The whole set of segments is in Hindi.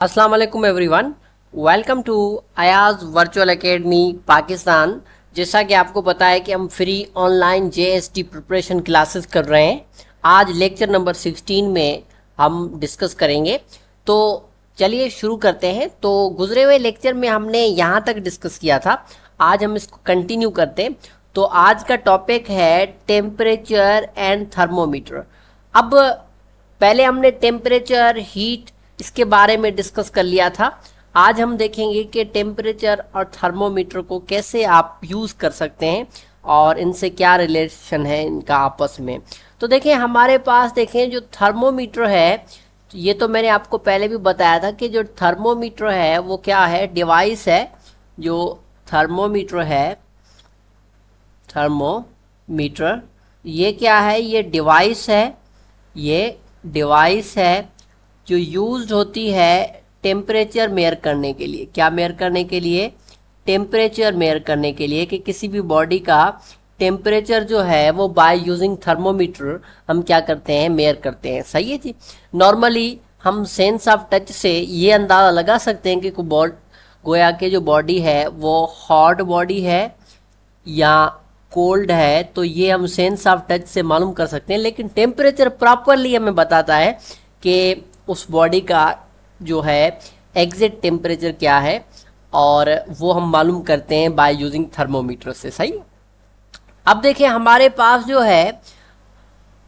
अस्सलाम वालेकुम everyone. Welcome to Ayaz virtual academy Pakistan. जैसा कि आपको पता है कि हम free online JST preparation classes कर रहे हैं। आज लेक्चर नंबर 16 में हम डिस्कस करेंगे। तो चलिए शुरू करते हैं। तो गुजरे हुए लेक्चर में हमने यहाँ तक डिस्कस किया था, आज हम इसको कंटिन्यू करते हैं। तो आज का टॉपिक है टेम्परेचर एंड थर्मोमीटर। अब पहले हमने टेम्परेचर, हीट, इसके बारे में डिस्कस कर लिया था। आज हम देखेंगे कि टेम्परेचर और थर्मोमीटर को कैसे आप यूज़ कर सकते हैं और इनसे क्या रिलेशन है इनका आपस में। तो देखें, हमारे पास देखें जो थर्मोमीटर है, ये तो मैंने आपको पहले भी बताया था कि जो थर्मोमीटर है वो क्या है, डिवाइस है। जो थर्मोमीटर है, थर्मोमीटर ये क्या है, ये डिवाइस है। ये डिवाइस है जो यूज्ड होती है टेम्परेचर मेयर करने के लिए। क्या मेयर करने के लिए? टेम्परेचर मेयर करने के लिए, कि किसी भी बॉडी का टेम्परेचर जो है वो बाय यूजिंग थर्मोमीटर हम क्या करते हैं, मेयर करते हैं। सही है जी। नॉर्मली हम सेंस ऑफ टच से ये अंदाज़ा लगा सकते हैं कि गोया के जो बॉडी है वो हॉट बॉडी है या कोल्ड है, तो ये हम सेंस ऑफ टच से मालूम कर सकते हैं। लेकिन टेम्परेचर प्रॉपरली हमें बताता है कि उस बॉडी का जो है एग्जैक्ट टेम्परेचर क्या है, और वो हम मालूम करते हैं बाय यूजिंग थर्मोमीटर से। सही। अब देखिए, हमारे पास जो है,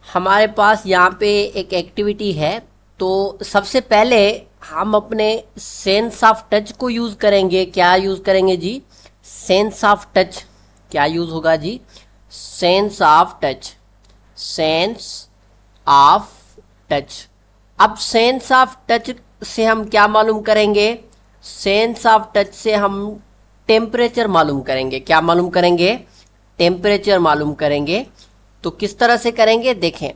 हमारे पास यहाँ पे एक एक्टिविटी है। तो सबसे पहले हम अपने सेंस ऑफ टच को यूज़ करेंगे। क्या यूज़ करेंगे जी? Sense of touch. क्या यूज़ होगा जी? Sense of touch. Sense of touch. अब सेंस ऑफ टच से हम क्या मालूम करेंगे? सेंस ऑफ टच से हम टेम्परेचर मालूम करेंगे। क्या मालूम करेंगे? टेम्परेचर मालूम करेंगे। तो किस तरह से करेंगे देखें।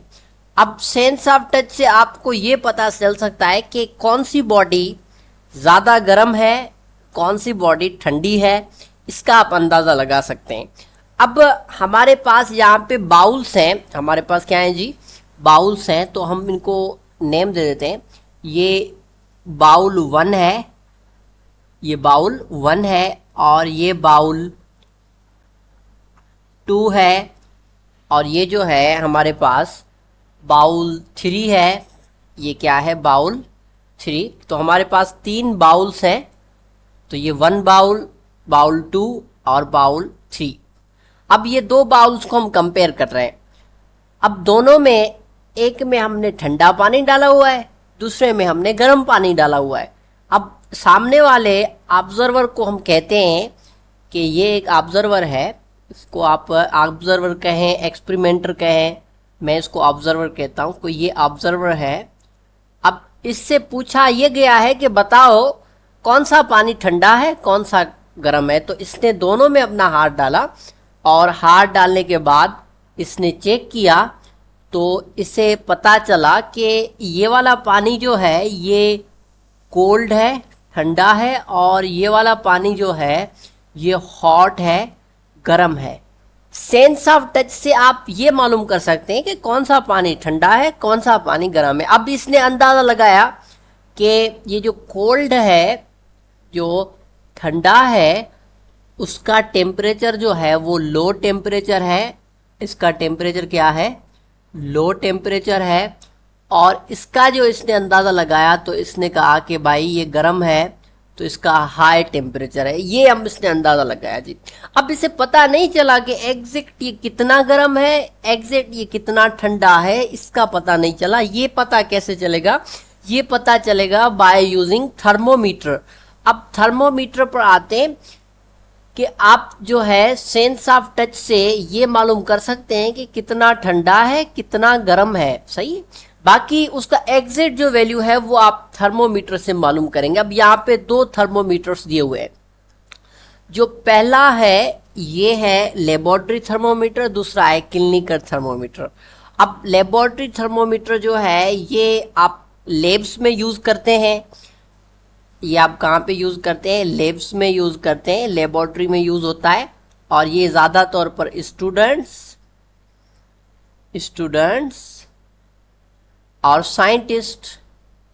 अब सेंस ऑफ टच से आपको ये पता चल सकता है कि कौन सी बॉडी ज़्यादा गर्म है, कौन सी बॉडी ठंडी है, इसका आप अंदाज़ा लगा सकते हैं। अब हमारे पास यहाँ पे बाउल्स हैं। हमारे पास क्या है जी? बाउल्स हैं। तो हम इनको नेम दे देते हैं। ये बाउल 1 है, ये बाउल 1 है, और ये बाउल 2 है, और ये जो है हमारे पास बाउल 3 है। ये क्या है? बाउल 3। तो हमारे पास 3 बाउल्स हैं। तो ये 1 बाउल, बाउल 2 और बाउल 3। अब ये 2 बाउल्स को हम कंपेयर कर रहे हैं। अब दोनों में, एक में हमने ठंडा पानी डाला हुआ है, दूसरे में हमने गर्म पानी डाला हुआ है। अब सामने वाले ऑब्जर्वर को हम कहते हैं कि ये एक ऑब्जर्वर है। इसको आप ऑब्जर्वर कहें, एक्सपेरिमेंटर कहें, मैं इसको ऑब्जर्वर कहता हूँ। तो ये ऑब्जर्वर है। अब इससे पूछा ये गया है कि बताओ कौन सा पानी ठंडा है, कौन सा गर्म है। तो इसने दोनों में अपना हाथ डाला, और हाथ डालने के बाद इसने चेक किया, तो इसे पता चला कि ये वाला पानी जो है ये कोल्ड है, ठंडा है, और ये वाला पानी जो है ये हॉट है, गर्म है। सेंस ऑफ टच से आप ये मालूम कर सकते हैं कि कौन सा पानी ठंडा है, कौन सा पानी गर्म है। अब इसने अंदाज़ा लगाया कि ये जो कोल्ड है, जो ठंडा है, उसका टेम्परेचर जो है वो लो टेम्परेचर है। इसका टेम्परेचर क्या है? लो टेम्परेचर है। और इसका जो इसने अंदाज़ा लगाया, तो इसने कहा कि भाई ये गर्म है, तो इसका हाई टेम्परेचर है। ये हम इसने अंदाज़ा लगाया जी। अब इसे पता नहीं चला कि एग्जैक्ट ये कितना गर्म है, एग्जैक्ट ये कितना ठंडा है, इसका पता नहीं चला। ये पता कैसे चलेगा? ये पता चलेगा बाय यूजिंग थर्मोमीटर। अब थर्मोमीटर पर आते हैं कि आप जो है सेंस ऑफ टच से ये मालूम कर सकते हैं कि कितना ठंडा है, कितना गर्म है। सही। बाकी उसका एग्जैक्ट जो वैल्यू है वो आप थर्मोमीटर से मालूम करेंगे। अब यहाँ पे 2 थर्मोमीटर्स दिए हुए हैं। जो पहला है ये है लेबोरेटरी थर्मोमीटर, दूसरा है क्लिनिकल थर्मोमीटर। अब लेबोरेटरी थर्मोमीटर जो है ये आप लैब्स में यूज़ करते हैं। ये आप कहाँ पे यूज़ करते हैं? लैब्स में यूज़ करते हैं, लेबोरेटरी में यूज़ होता है। और ये ज़्यादा तौर पर स्टूडेंट्स और साइंटिस्ट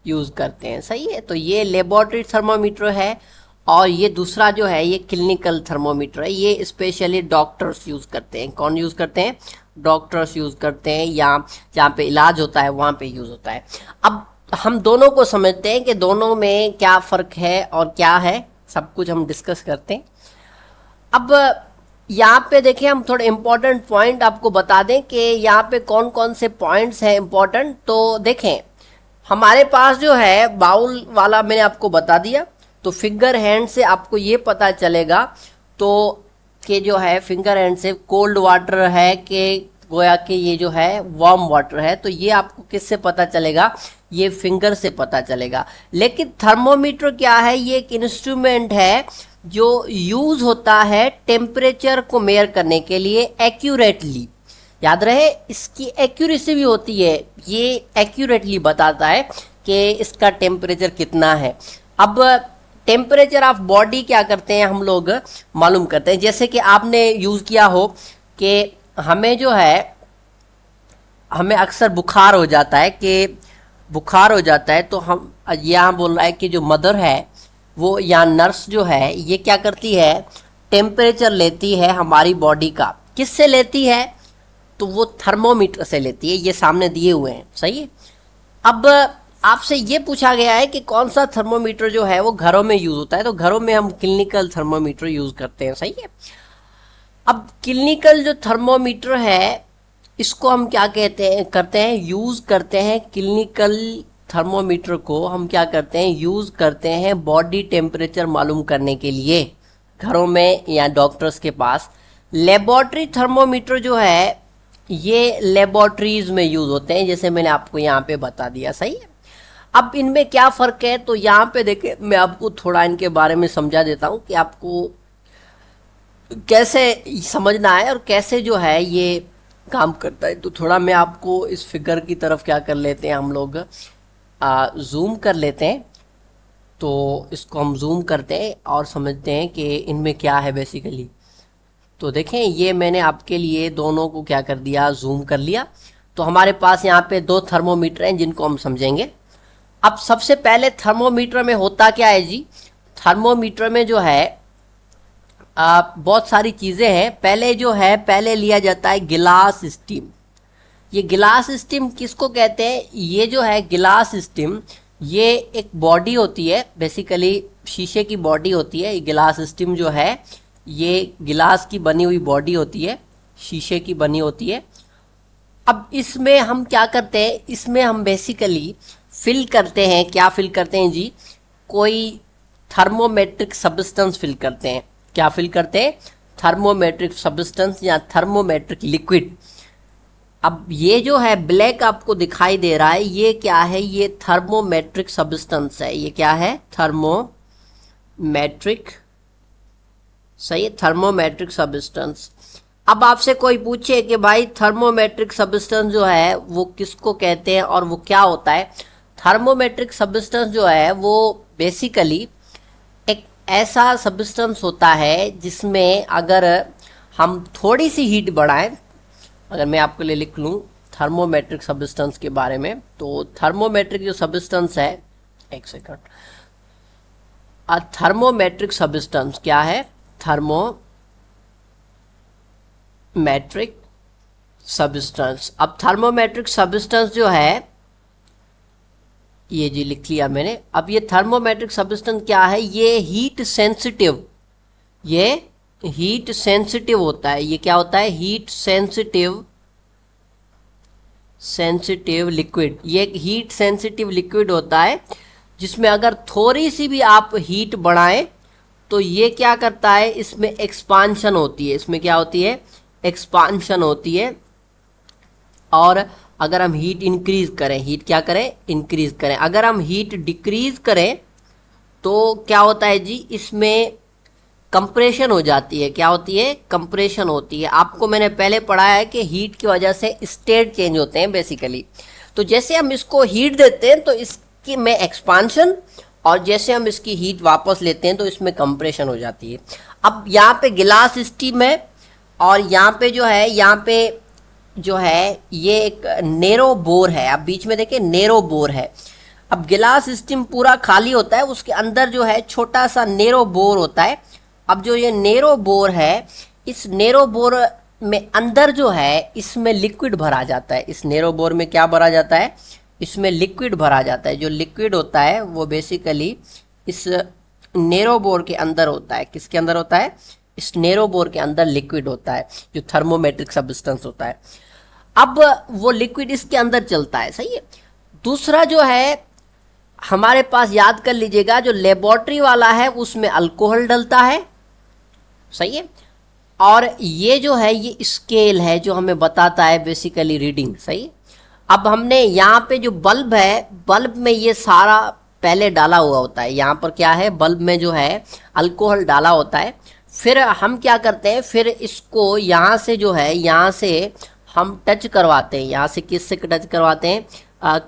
यूज़ करते हैं, सही है। तो ये लेबोरेटरी थर्मोमीटर है, और ये दूसरा जो है ये क्लिनिकल थर्मोमीटर है, ये स्पेशली डॉक्टर्स यूज़ करते हैं। कौन यूज़ करते हैं? डॉक्टर्स यूज़ करते हैं, या जहाँ पे इलाज होता है वहाँ पे यूज़ होता है। अब हम दोनों को समझते हैं कि दोनों में क्या फ़र्क है और क्या है, सब कुछ हम डिस्कस करते हैं। अब यहाँ पे देखिए, हम थोड़े इम्पोर्टेंट पॉइंट आपको बता दें कि यहाँ पे कौन कौन से पॉइंट्स हैं इम्पोर्टेंट। तो देखें, हमारे पास जो है बाउल वाला मैंने आपको बता दिया, तो फिंगर हैंड से आपको ये पता चलेगा तो कि जो है फिंगर हैंड से कोल्ड वाटर है कि गोया कि ये जो है वार्म वाटर है, तो ये आपको किससे पता चलेगा? ये फिंगर से पता चलेगा। लेकिन थर्मोमीटर क्या है? ये एक इंस्ट्रूमेंट है जो यूज़ होता है टेम्परेचर को मेयर करने के लिए एक्यूरेटली। याद रहे, इसकी एक्यूरेसी भी होती है, ये एक्यूरेटली बताता है कि इसका टेम्परेचर कितना है। अब टेम्परेचर ऑफ बॉडी क्या करते हैं हम लोग मालूम करते हैं। जैसे कि आपने यूज़ किया हो कि हमें जो है, हमें अक्सर बुखार हो जाता है, कि बुखार हो जाता है, तो हम यहाँ बोल रहा है कि जो मदर है वो, या नर्स जो है, ये क्या करती है? टेम्परेचर लेती है हमारी बॉडी का। किससे लेती है? तो वो थर्मोमीटर से लेती है, ये सामने दिए हुए हैं, सही है। अब आपसे ये पूछा गया है कि कौन सा थर्मोमीटर जो है वो घरों में यूज़ होता है, तो घरों में हम क्लिनिकल थर्मोमीटर यूज़ करते हैं, सही है। अब क्लिनिकल जो थर्मोमीटर है, इसको हम क्या कहते हैं, करते हैं, यूज़ करते हैं। क्लिनिकल थर्मोमीटर को हम क्या करते हैं? यूज़ करते हैं बॉडी टेम्परेचर मालूम करने के लिए, घरों में या डॉक्टर्स के पास। लेबोरेटरी थर्मोमीटर जो है ये लेबोरेटरीज में यूज़ होते हैं, जैसे मैंने आपको यहाँ पे बता दिया, सही है। अब इनमें क्या फ़र्क है? तो यहाँ पे देखिए, मैं आपको थोड़ा इनके बारे में समझा देता हूँ कि आपको कैसे समझना है और कैसे जो है ये काम करता है। तो थोड़ा मैं आपको इस फिगर की तरफ क्या कर लेते हैं, हम लोग जूम कर लेते हैं। तो इसको हम जूम करते हैं और समझते हैं कि इनमें क्या है बेसिकली। तो देखें, ये मैंने आपके लिए दोनों को क्या कर दिया, जूम कर लिया। तो हमारे पास यहाँ पे दो थर्मोमीटर हैं जिनको हम समझेंगे। अब सबसे पहले थर्मोमीटर में होता क्या है जी? थर्मोमीटर में जो है बहुत सारी चीज़ें हैं। पहले जो है, पहले लिया जाता है गिलास स्टीम। ये गिलास स्टीम किसको कहते हैं? ये जो है गिलास स्टीम, ये एक बॉडी होती है, बेसिकली शीशे की बॉडी होती है। ये गिलास स्टीम जो है ये गिलास की बनी हुई बॉडी होती है, शीशे की बनी होती है। अब इसमें हम क्या करते हैं? इसमें हम बेसिकली फिल करते हैं, क्या फिल करते हैं जी? कोई थर्मोमेट्रिक सब्सटेंस फिल करते हैं। क्या फिल करते हैं? थर्मोमेट्रिक सब्सटेंस या थर्मोमेट्रिक लिक्विड। अब ये जो है ब्लैक आपको दिखाई दे रहा है, ये क्या है? ये थर्मोमेट्रिक सब्सटेंस है। ये क्या है? थर्मोमेट्रिक, सही है, थर्मोमेट्रिक सब्सटेंस। अब आपसे कोई पूछे कि भाई थर्मोमेट्रिक सब्सटेंस जो है वो किसको कहते हैं और वो क्या होता है? थर्मोमेट्रिक सब्सटेंस जो है वो बेसिकली एक ऐसा सब्सटेंस होता है जिसमें अगर हम थोड़ी सी हीट बढ़ाएं, अगर मैं आपके लिए लिख लूँ थर्मोमेट्रिक सब्सटेंस के बारे में, तो थर्मोमेट्रिक जो सब्सटेंस है, एक सेकंड, थर्मोमेट्रिक सब्सटेंस क्या है? Thermometric substance. अब थर्मोमेट्रिक सब्सटेंस जो है, ये जी लिख लिया मैंने। अब ये थर्मोमेट्रिक सब्सटेंस क्या है? ये हीट सेंसिटिव, ये हीट सेंसिटिव होता है। ये क्या होता है? Heat sensitive, sensitive liquid. ये एक हीट सेंसिटिव लिक्विड होता है जिसमें अगर थोड़ी सी भी आप हीट बढ़ाएं तो ये क्या करता है? इसमें एक्सपांशन होती है। इसमें क्या होती है? एक्सपांशन होती है। और अगर हम हीट इंक्रीज करें, हीट क्या करें? इंक्रीज करें। अगर हम हीट डिक्रीज करें तो क्या होता है जी? इसमें कंप्रेशन हो जाती है। क्या होती है? कंप्रेशन होती है। आपको मैंने पहले पढ़ाया है कि हीट की वजह से स्टेट चेंज होते हैं बेसिकली। तो जैसे हम इसको हीट देते हैं तो इसकी में एक्सपांशन, और जैसे हम इसकी हीट वापस लेते हैं तो इसमें कंप्रेशन हो जाती है। अब यहाँ पे गिलास स्टीम है, और यहाँ पे जो है, यहाँ पे जो है ये एक नेरो बोर है। अब बीच में देखिए नेरो बोर है। अब गिलास स्टीम पूरा खाली होता है, उसके अंदर जो है छोटा सा नेरो बोर होता है। अब जो ये नेरो बोर है, इस नेरो बोर में अंदर जो है इसमें लिक्विड भरा जाता है। इस नेरो बोर में क्या भरा जाता है? इसमें लिक्विड भरा जाता है। जो लिक्विड होता है वो बेसिकली इस नेरो बोर के अंदर होता है। किसके अंदर होता है? इस नेरो बोर के अंदर लिक्विड होता है, जो थर्मोमेट्रिक सब्सटेंस होता है। अब वो लिक्विड इसके अंदर चलता है, सही है। दूसरा जो है हमारे पास, याद कर लीजिएगा, जो लेबोरेटरी वाला है उसमें अल्कोहल डलता है, सही है। और ये जो है ये स्केल है जो हमें बताता है बेसिकली रीडिंग, सही है। अब हमने यहाँ पे जो बल्ब है, बल्ब में ये सारा पहले डाला हुआ होता है। यहाँ पर क्या है? बल्ब में जो है अल्कोहल डाला होता है। फिर हम क्या करते हैं, फिर इसको यहाँ से जो है, यहाँ से हम टच करवाते हैं। यहाँ से किससे टच करवाते हैं?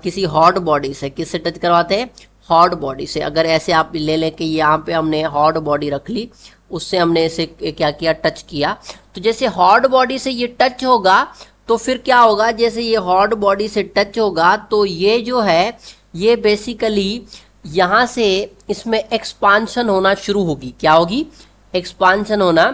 किसी हॉट बॉडी से। किससे टच करवाते हैं? हॉट बॉडी से। अगर ऐसे आप ले लें कि यहाँ पे हमने हॉट बॉडी रख ली, उससे हमने इसे क्या किया? टच किया। तो जैसे हॉट बॉडी से ये टच होगा तो फिर क्या होगा? जैसे ये हॉट बॉडी से टच होगा तो ये जो है ये बेसिकली यहाँ से इसमें एक्सपांशन होना शुरू होगी। क्या होगी? एक्सपांशन होना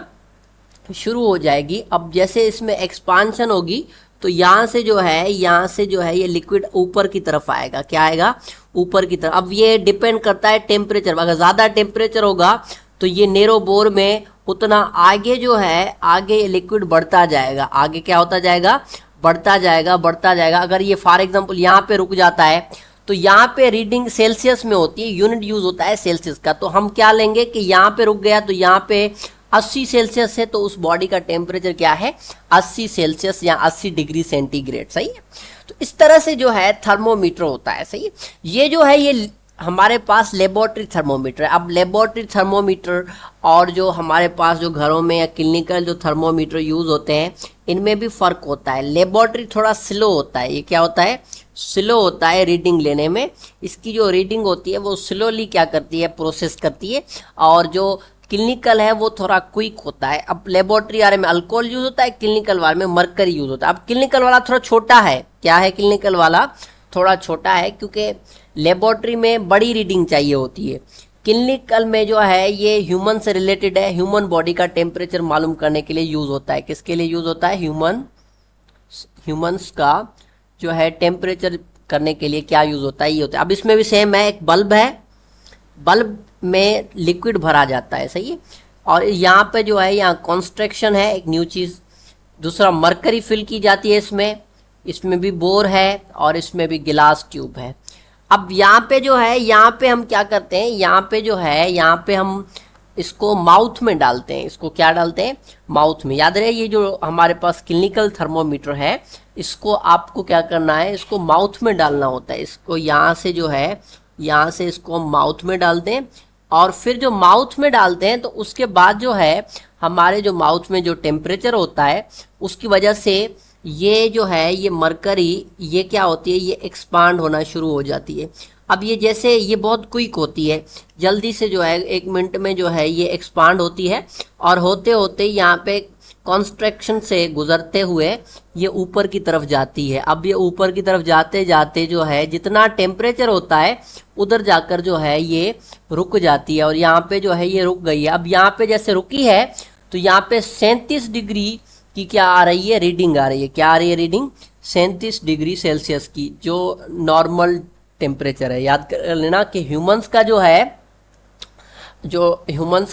शुरू हो जाएगी। अब जैसे इसमें एक्सपांशन होगी तो यहाँ से जो है ये लिक्विड ऊपर की तरफ आएगा। क्या आएगा? ऊपर की तरफ। अब ये डिपेंड करता है टेम्परेचर। अगर ज़्यादा टेम्परेचर होगा तो ये नेरो बोर में उतना आगे जो है, आगे ये लिक्विड बढ़ता जाएगा। आगे क्या होता जाएगा? बढ़ता जाएगा, बढ़ता जाएगा। अगर ये फॉर एग्जांपल यहाँ पे रुक जाता है तो यहाँ पे रीडिंग सेल्सियस में होती है, यूनिट यूज होता है सेल्सियस का। तो हम क्या लेंगे कि यहाँ पे रुक गया तो यहाँ पे 80 सेल्सियस है, तो उस बॉडी का टेम्परेचर क्या है? 80 सेल्सियस या 80 डिग्री सेंटीग्रेड, सही है। तो इस तरह से जो है थर्मोमीटर होता है, सही है। ये जो है ये हमारे पास लेबोरेटरी थर्मोमीटर है। अब लेबोरेटरी थर्मोमीटर और जो हमारे पास जो घरों में या क्लिनिकल जो थर्मोमीटर यूज होते हैं, इनमें भी फर्क होता है। लेबोरेटरी थोड़ा स्लो होता है। ये क्या होता है? स्लो होता है रीडिंग लेने में। इसकी जो रीडिंग होती है वो स्लोली क्या करती है? प्रोसेस करती है। और जो क्लिनिकल है वो थोड़ा क्विक होता है। अब लेबोरेटरी वाले में अल्कोहल यूज होता है, क्लिनिकल वाले में मरकरी यूज होता है। अब क्लिनिकल वाला थोड़ा छोटा है। क्या है? क्लिनिकल वाला थोड़ा छोटा है क्योंकि लेबोरेटरी में बड़ी रीडिंग चाहिए होती है। क्लिनिकल में जो है ये ह्यूमन से रिलेटेड है, ह्यूमन बॉडी का टेम्परेचर मालूम करने के लिए यूज होता है। किसके लिए यूज होता है? ह्यूमंस का जो है टेम्परेचर करने के लिए क्या यूज होता है? ये होता है। अब इसमें भी सेम है, एक बल्ब है, बल्ब में लिक्विड भरा जाता है, सही है। और यहाँ पे जो है यहाँ कॉन्स्ट्रक्शन है, एक न्यू चीज़। दूसरा मरकरी फिल की जाती है इसमें भी बोर है और इसमें भी गिलास ट्यूब है। अब यहाँ पे जो है, यहाँ पे हम क्या करते हैं? यहाँ पे जो है, यहाँ पे हम इसको माउथ में डालते हैं। इसको क्या डालते हैं? माउथ में। याद रहे ये जो हमारे पास क्लिनिकल थर्मोमीटर है, इसको आपको क्या करना है? इसको माउथ में डालना होता है। इसको यहाँ से जो है, यहाँ से इसको हम माउथ में डालते हैं। और फिर जो माउथ में डालते हैं तो उसके बाद जो है हमारे जो माउथ में जो टेम्परेचर होता है उसकी वजह से ये जो है ये मरकरी ये क्या होती है? ये एक्सपांड होना शुरू हो जाती है। अब ये जैसे ये बहुत क्विक होती है, जल्दी से जो है 1 मिनट में जो है ये एक्सपांड होती है। और होते होते यहाँ पे कॉन्स्ट्रक्शन से गुजरते हुए ये ऊपर की तरफ जाती है। अब ये ऊपर की तरफ जाते जाते जो है जितना टेम्परेचर होता है उधर जाकर जो है ये रुक जाती है। और यहाँ पे जो है ये रुक गई है। अब यहाँ पे जैसे रुकी है तो यहाँ पे 37 डिग्री की क्या आ रही है? रीडिंग आ रही है। क्या आ रही है रीडिंग? 37 डिग्री सेल्सियस की, जो नॉर्मल टेम्परेचर है। याद कर लेना कि ह्यूमंस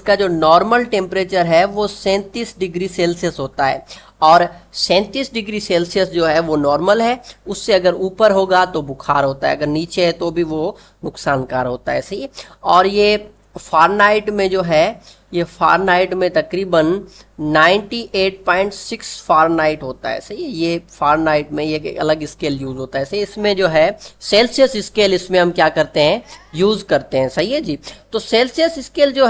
का जो नॉर्मल टेम्परेचर है वो 37 डिग्री सेल्सियस होता है। और 37 डिग्री सेल्सियस जो है वो नॉर्मल है। उससे अगर ऊपर होगा तो बुखार होता है, अगर नीचे है तो भी वो नुकसानकार होता है, सही है। और ये फ़ारेनहाइट में जो है, ये फ़ारेनहाइट में तकरीबन 98.6 फ़ारेनहाइट होता है, सही है। ये फ़ारेनहाइट में ये अलग स्केल यूज़ होता है, सही। इसमें जो है सेल्सियस स्केल इसमें हम क्या करते हैं? यूज़ करते हैं, सही है जी। तो सेल्सियस स्केल जो है